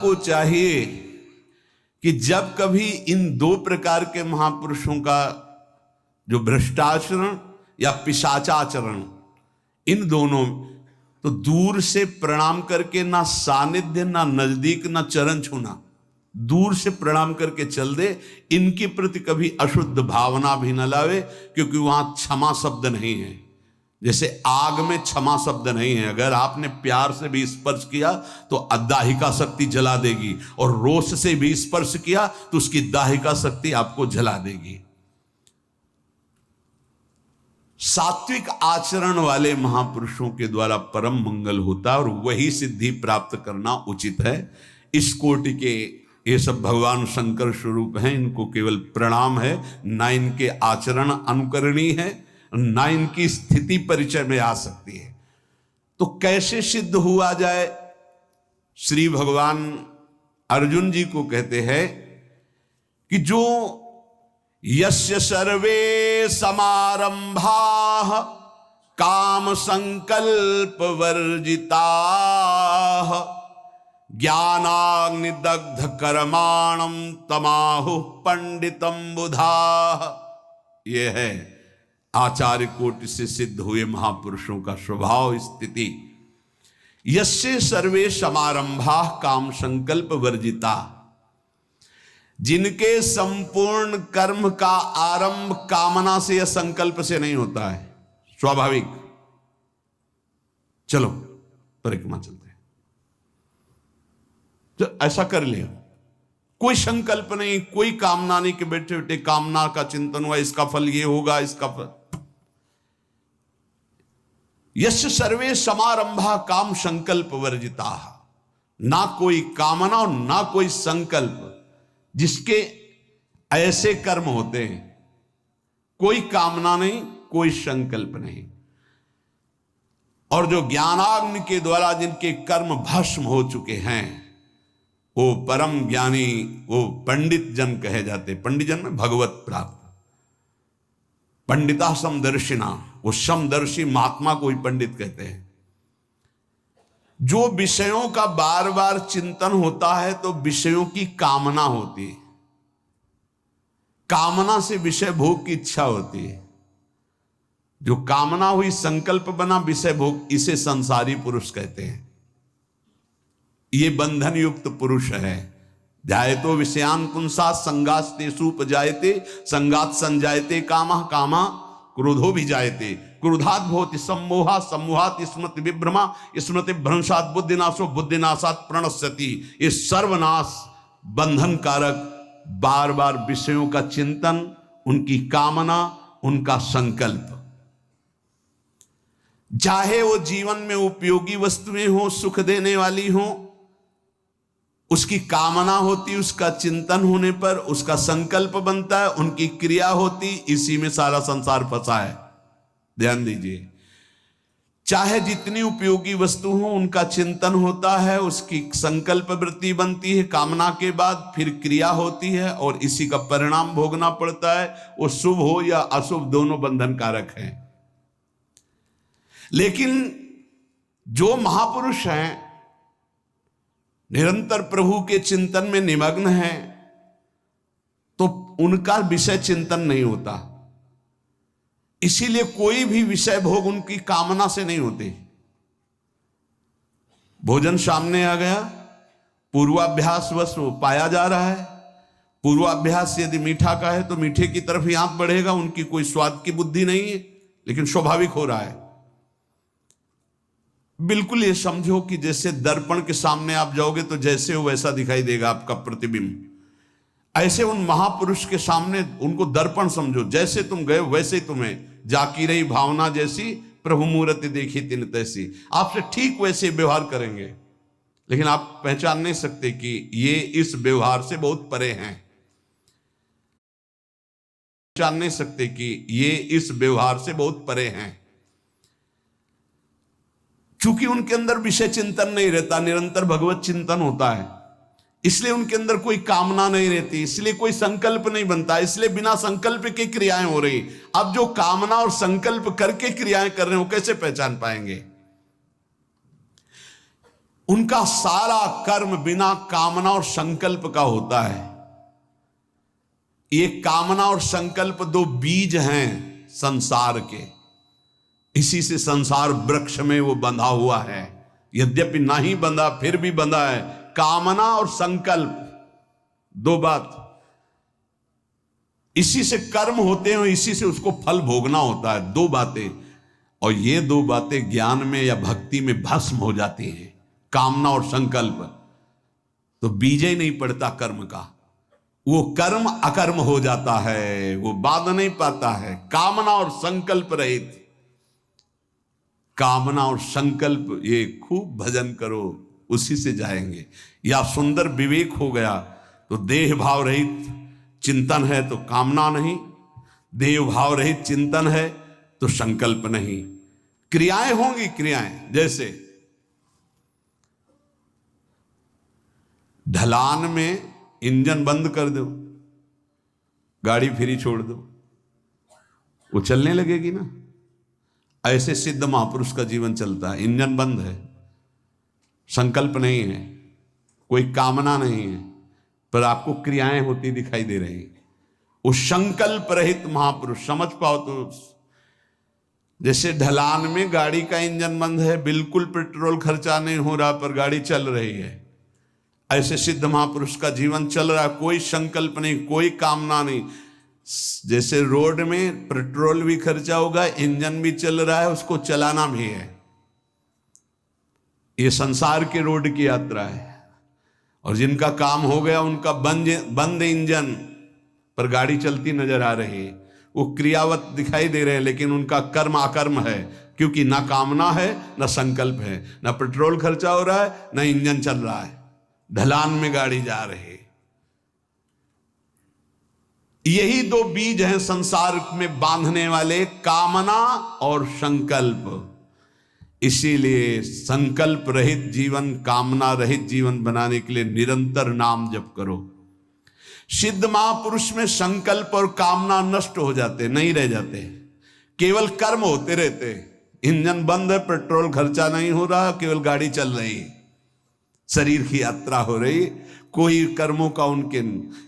को चाहिए कि जब कभी इन दो प्रकार के महापुरुषों का जो भ्रष्टाचरण या पिशाचाचरण, इन दोनों तो दूर से प्रणाम करके, ना सानिध्य ना नजदीक ना चरण छूना, दूर से प्रणाम करके चल दे। इनके प्रति कभी अशुद्ध भावना भी न लावे, क्योंकि वहां क्षमा शब्द नहीं है। जैसे आग में क्षमा शब्द नहीं है, अगर आपने प्यार से भी स्पर्श किया तो दाहिका शक्ति जला देगी, और रोष से भी स्पर्श किया तो उसकी दाहिका शक्ति आपको जला देगी। सात्विक आचरण वाले महापुरुषों के द्वारा परम मंगल होता है, और वही सिद्धि प्राप्त करना उचित है। इस कोटि के ये सब भगवान शंकर स्वरूप हैं, इनको केवल प्रणाम है, ना इनके आचरण अनुकरणीय है, ना इनकी स्थिति परिचय में आ सकती है। तो कैसे सिद्ध हुआ जाए? श्री भगवान अर्जुन जी को कहते हैं कि जो यस्य सर्वे समारंभाः काम संकल्प वर्जिताः ज्ञानाग्निदग्ध कर्माणं तमाहुः पंडितम बुधाः। ये है आचार्य कोटि से सिद्ध हुए महापुरुषों का स्वभाव स्थिति। यस्य सर्वे समारंभाः काम संकल्प वर्जिता, जिनके संपूर्ण कर्म का आरंभ कामना से या संकल्प से नहीं होता है, स्वाभाविक। चलो परिक्रमा चलते हैं, तो ऐसा कर लिया, कोई संकल्प नहीं, कोई कामना नहीं कि बैठे बैठे कामना का चिंतन हुआ, इसका फल ये होगा, इसका फल। यस्य सर्वे समारंभा काम संकल्प वर्जिता, ना कोई कामना और ना कोई संकल्प, जिसके ऐसे कर्म होते हैं, कोई कामना नहीं, कोई संकल्प नहीं, और जो ज्ञानाग्नि के द्वारा जिनके कर्म भस्म हो चुके हैं, वो परम ज्ञानी, वो पंडित जन कहे जाते। पंडित जन में भगवत प्राप्त, पंडिता समदर्शिना, वो समदर्शी महात्मा को ही पंडित कहते हैं। जो विषयों का बार बार चिंतन होता है तो विषयों की कामना होती है, कामना से विषय भोग की इच्छा होती है। जो कामना हुई, संकल्प बना, विषय भोग, इसे संसारी पुरुष कहते हैं। ये बंधन युक्त पुरुष है। जायतो विषयान पुंसा संगास्ते सूप जायते, संगात संजायते कामः, कामा क्रोधो भी जायते, क्रोधात भवति सम्मोहा, सम्मोहात स्मृति विभ्रमा, स्मृति भ्रंशात बुद्धिनाशो, बुद्धिनाशात प्रणश्यति। ये सर्वनाश बंधन कारक बार बार विषयों का चिंतन, उनकी कामना, उनका संकल्प, चाहे वो जीवन में उपयोगी वस्तुएं हो, सुख देने वाली हो, उसकी कामना होती, उसका चिंतन होने पर उसका संकल्प बनता है, उनकी क्रिया होती, इसी में सारा संसार फंसा है। ध्यान दीजिए, चाहे जितनी उपयोगी वस्तु हो, उनका चिंतन होता है, उसकी संकल्प वृत्ति बनती है, कामना के बाद फिर क्रिया होती है, और इसी का परिणाम भोगना पड़ता है। वो शुभ हो या अशुभ, दोनों बंधन कारक हैं। लेकिन जो महापुरुष हैं, निरंतर प्रभु के चिंतन में निमग्न है, तो उनका विषय चिंतन नहीं होता। इसीलिए कोई भी विषय भोग उनकी कामना से नहीं होते। भोजन सामने आ गया, पूर्वाभ्यास वश वो पाया जा रहा है। पूर्वाभ्यास यदि मीठा का है तो मीठे की तरफ ही आंख बढ़ेगा, उनकी कोई स्वाद की बुद्धि नहीं है, लेकिन स्वाभाविक हो रहा है। बिल्कुल ये समझो कि जैसे दर्पण के सामने आप जाओगे तो जैसे हो वैसा दिखाई देगा आपका प्रतिबिंब। ऐसे उन महापुरुष के सामने उनको दर्पण समझो, जैसे तुम गए वैसे ही तुम्हें जाकी रही भावना जैसी, प्रभु मूर्ति देखी तिन तैसी। आपसे ठीक वैसे व्यवहार करेंगे, लेकिन आप पहचान नहीं सकते कि ये इस व्यवहार से बहुत परे हैं। पहचान नहीं सकते कि ये इस व्यवहार से बहुत परे हैं, चूंकि उनके अंदर विषय चिंतन नहीं रहता, निरंतर भगवत चिंतन होता है। इसलिए उनके अंदर कोई कामना नहीं रहती, इसलिए कोई संकल्प नहीं बनता, इसलिए बिना संकल्प की क्रियाएं हो रही। अब जो कामना और संकल्प करके क्रियाएं कर रहे हो, कैसे पहचान पाएंगे? उनका सारा कर्म बिना कामना और संकल्प का होता है। ये कामना और संकल्प दो बीज हैं संसार के, इसी से संसार वृक्ष में वो बंधा हुआ है। यद्यपि नहीं बंधा फिर भी बंधा है। कामना और संकल्प दो बात, इसी से कर्म होते हैं, इसी से उसको फल भोगना होता है। दो बातें, और ये दो बातें ज्ञान में या भक्ति में भस्म हो जाती हैं। कामना और संकल्प तो बीज ही नहीं पड़ता कर्म का, वो कर्म अकर्म हो जाता है, वो बाध नहीं पाता है। कामना और संकल्प रहित, कामना और संकल्प, ये खूब भजन करो, उसी से जाएंगे। या सुंदर विवेक हो गया तो देह भाव रहित चिंतन है तो कामना नहीं, देह भाव रहित चिंतन है तो संकल्प नहीं। क्रियाएं होंगी, क्रियाएं जैसे ढलान में इंजन बंद कर दो, गाड़ी फ्री छोड़ दो, वो चलने लगेगी ना। ऐसे सिद्ध महापुरुष का जीवन चलता है। इंजन बंद है, संकल्प नहीं है, कोई कामना नहीं है, पर आपको क्रियाएं होती दिखाई दे रही। वो संकल्प रहित महापुरुष, समझ पाओ तो जैसे ढलान में गाड़ी का इंजन बंद है, बिल्कुल पेट्रोल खर्चा नहीं हो रहा पर गाड़ी चल रही है, ऐसे सिद्ध महापुरुष का जीवन चल रहा है। कोई संकल्प नहीं, कोई कामना नहीं। जैसे रोड में पेट्रोल भी खर्चा होगा, इंजन भी चल रहा है, उसको चलाना भी है। ये संसार के रोड की यात्रा है। और जिनका काम हो गया उनका बंद इंजन पर गाड़ी चलती नजर आ रही है, वो क्रियावत दिखाई दे रहे हैं, लेकिन उनका कर्म अकर्म है, क्योंकि ना कामना है ना संकल्प है, ना पेट्रोल खर्चा हो रहा है ना इंजन चल रहा है, ढलान में गाड़ी जा रही है। यही दो बीज हैं संसार में बांधने वाले, कामना और संकल्प। इसीलिए संकल्प रहित जीवन, कामना रहित जीवन बनाने के लिए निरंतर नाम जप करो। सिद्ध महापुरुष में संकल्प और कामना नष्ट हो जाते, नहीं रह जाते, केवल कर्म होते रहते। इंजन बंद है, पेट्रोल खर्चा नहीं हो रहा, केवल गाड़ी चल रही, शरीर की यात्रा हो रही, कोई कर्मों का उनके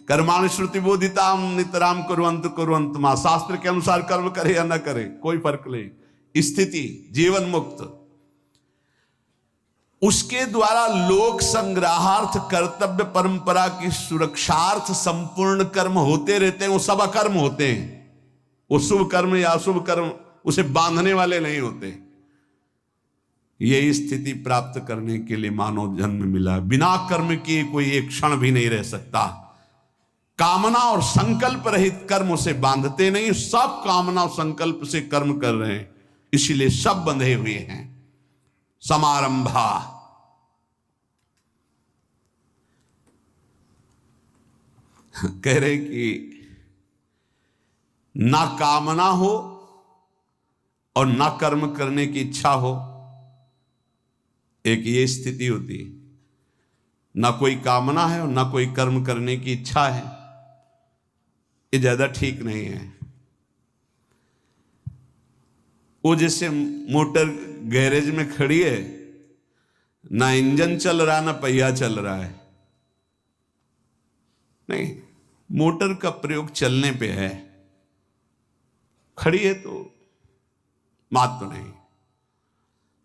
कर्मानुश्रुति बोधिताम नितराम कुर्वन्तु कुर्वन्तु मां, शास्त्र के अनुसार कर्म करे या न करे कोई फर्क नहीं, स्थिति जीवन मुक्त। उसके द्वारा लोक संग्रहार्थ, कर्तव्य परंपरा की सुरक्षार्थ संपूर्ण कर्म होते रहते हैं। वो सब अकर्म होते हैं, वो शुभ कर्म या अशुभ कर्म उसे बांधने वाले नहीं होते। यही स्थिति प्राप्त करने के लिए मानव जन्म मिला। बिना कर्म किए कोई एक क्षण भी नहीं रह सकता। कामना और संकल्प रहित कर्म उसे बांधते नहीं, सब कामना और संकल्प से कर्म कर रहे हैं, इसीलिए सब बंधे हुए हैं। समारंभा, कह रहे कि ना कामना हो और ना कर्म करने की इच्छा हो, एक ये स्थिति होती है। ना कोई कामना है और ना कोई कर्म करने की इच्छा है, ये ज्यादा ठीक नहीं है। वो जैसे मोटर गैरेज में खड़ी है, ना इंजन चल रहा ना पहिया चल रहा है, नहीं, मोटर का प्रयोग चलने पे है, खड़ी है तो मात तो नहीं,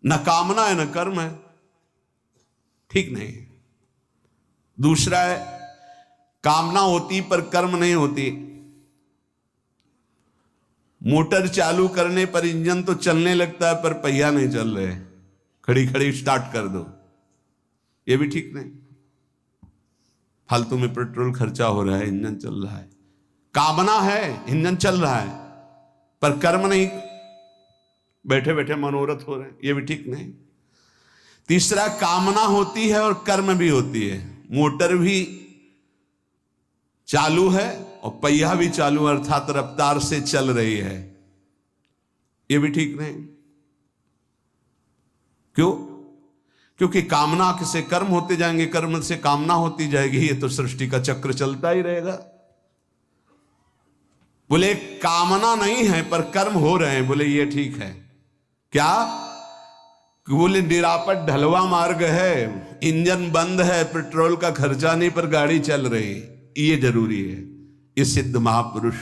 न कामना है न कर्म है, ठीक नहीं। दूसरा है, कामना होती पर कर्म नहीं होती। मोटर चालू करने पर इंजन तो चलने लगता है पर पहिया नहीं चल रहे, खड़ी खड़ी स्टार्ट कर दो, ये भी ठीक नहीं। फालतू में पेट्रोल खर्चा हो रहा है, इंजन चल रहा है। कामना है, इंजन चल रहा है, पर कर्म नहीं, बैठे बैठे मनोरथ हो रहे हैं, ये भी ठीक नहीं। तीसरा, कामना होती है और कर्म भी होती है। मोटर भी चालू है और पहिया भी चालू, अर्थात रफ्तार से चल रही है, ये भी ठीक नहीं। क्यों? क्योंकि कामना से कर्म होते जाएंगे, कर्म से कामना होती जाएगी, ये तो सृष्टि का चक्र चलता ही रहेगा। बोले कामना नहीं है पर कर्म हो रहे हैं, बोले ये ठीक है। क्या? कि बोले निरापद ढलवा मार्ग है, इंजन बंद है, पेट्रोल का खर्चा नहीं, पर गाड़ी चल रही, ये जरूरी है। ये सिद्ध महापुरुष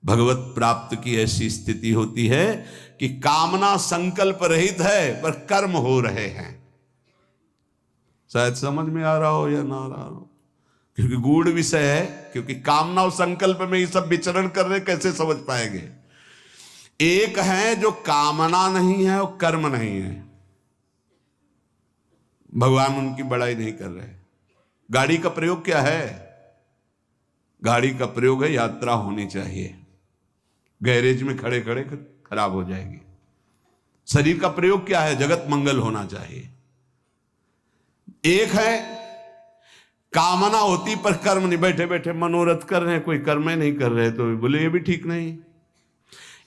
भगवत प्राप्त की ऐसी स्थिति होती है कि कामना संकल्प रहित है पर कर्म हो रहे हैं। शायद समझ में आ रहा हो या ना आ रहा हो, क्योंकि गूढ़ विषय है, क्योंकि कामना और संकल्प में ये सब विचरण कर रहे, कैसे समझ पाएंगे। एक है जो कामना नहीं है और कर्म नहीं है, भगवान उनकी बड़ाई नहीं कर रहे। गाड़ी का प्रयोग क्या है? गाड़ी का प्रयोग है यात्रा होनी चाहिए, गैरेज में खड़े खड़े खराब हो जाएगी। शरीर का प्रयोग क्या है? जगत मंगल होना चाहिए। एक है कामना होती पर कर्म नहीं, बैठे बैठे मनोरथ कर रहे हैं, कोई कर्म नहीं कर रहे, तो बोले ये भी ठीक नहीं।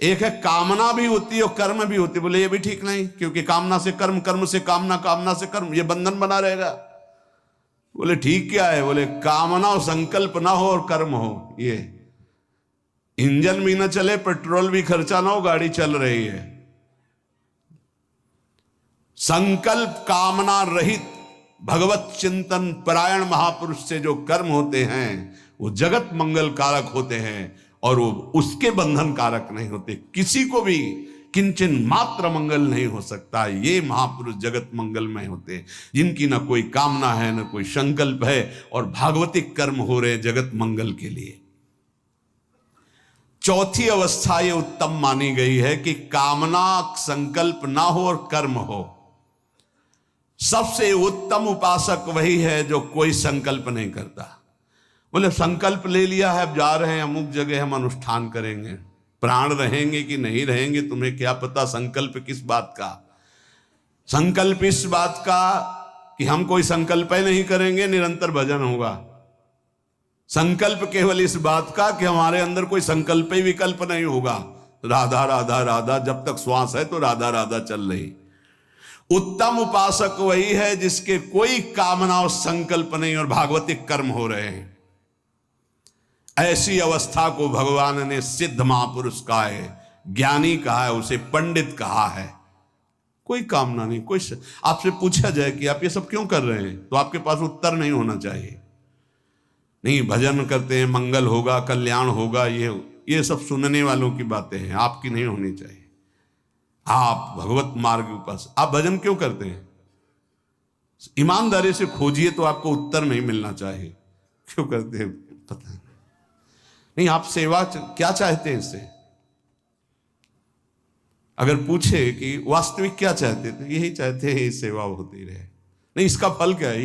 एक है कामना भी होती और कर्म भी होती, बोले ये भी ठीक नहीं, क्योंकि कामना से कर्म, कर्म से कामना, कामना से कर्म, ये बंधन बना रहेगा। बोले ठीक क्या है? बोले कामना और संकल्प ना हो और कर्म हो, ये इंजन भी ना चले, पेट्रोल भी खर्चा ना हो, गाड़ी चल रही है। संकल्प कामना रहित भगवत चिंतन परायण महापुरुष से जो कर्म होते हैं वो जगत मंगल कारक होते हैं और वो उसके बंधन कारक नहीं होते। किसी को भी किंचन मात्र मंगल नहीं हो सकता। ये महापुरुष जगत मंगलमय होते हैं, जिनकी ना कोई कामना है ना कोई संकल्प है और भागवतिक कर्म हो रहे जगत मंगल के लिए। चौथी अवस्था ये उत्तम मानी गई है कि कामना संकल्प ना हो और कर्म हो। सबसे उत्तम उपासक वही है जो कोई संकल्प नहीं करता। बोले संकल्प ले लिया है, अब जा रहे हैं अमुक जगह, हम अनुष्ठान करेंगे, प्राण रहेंगे कि नहीं रहेंगे तुम्हें क्या पता। संकल्प किस बात का? संकल्प इस बात का कि हम कोई संकल्प ही नहीं करेंगे, निरंतर भजन होगा। संकल्प केवल इस बात का कि हमारे अंदर कोई संकल्प ही विकल्प नहीं होगा। राधा राधा राधा, जब तक श्वास है तो राधा राधा चल रही। उत्तम उपासक वही है जिसके कोई कामना और संकल्प नहीं और भागवतिक कर्म हो रहे हैं। ऐसी अवस्था को भगवान ने सिद्ध महापुरुष कहा है, ज्ञानी कहा है, उसे पंडित कहा है। कोई कामना नहीं, कोई आपसे पूछा जाए कि आप ये सब क्यों कर रहे हैं, तो आपके पास उत्तर नहीं होना चाहिए। नहीं, भजन करते हैं, मंगल होगा, कल्याण होगा, ये सब सुनने वालों की बातें हैं, आपकी नहीं होनी चाहिए। आप भगवत मार्ग के पास आप भजन क्यों करते हैं? ईमानदारी से खोजिए तो आपको उत्तर नहीं मिलना चाहिए। क्यों करते हैं पता नहीं। आप सेवा क्या चाहते हैं इससे? अगर पूछे कि वास्तविक क्या चाहते, तो यही चाहते हैं सेवा होती रहे। नहीं, इसका फल क्या है?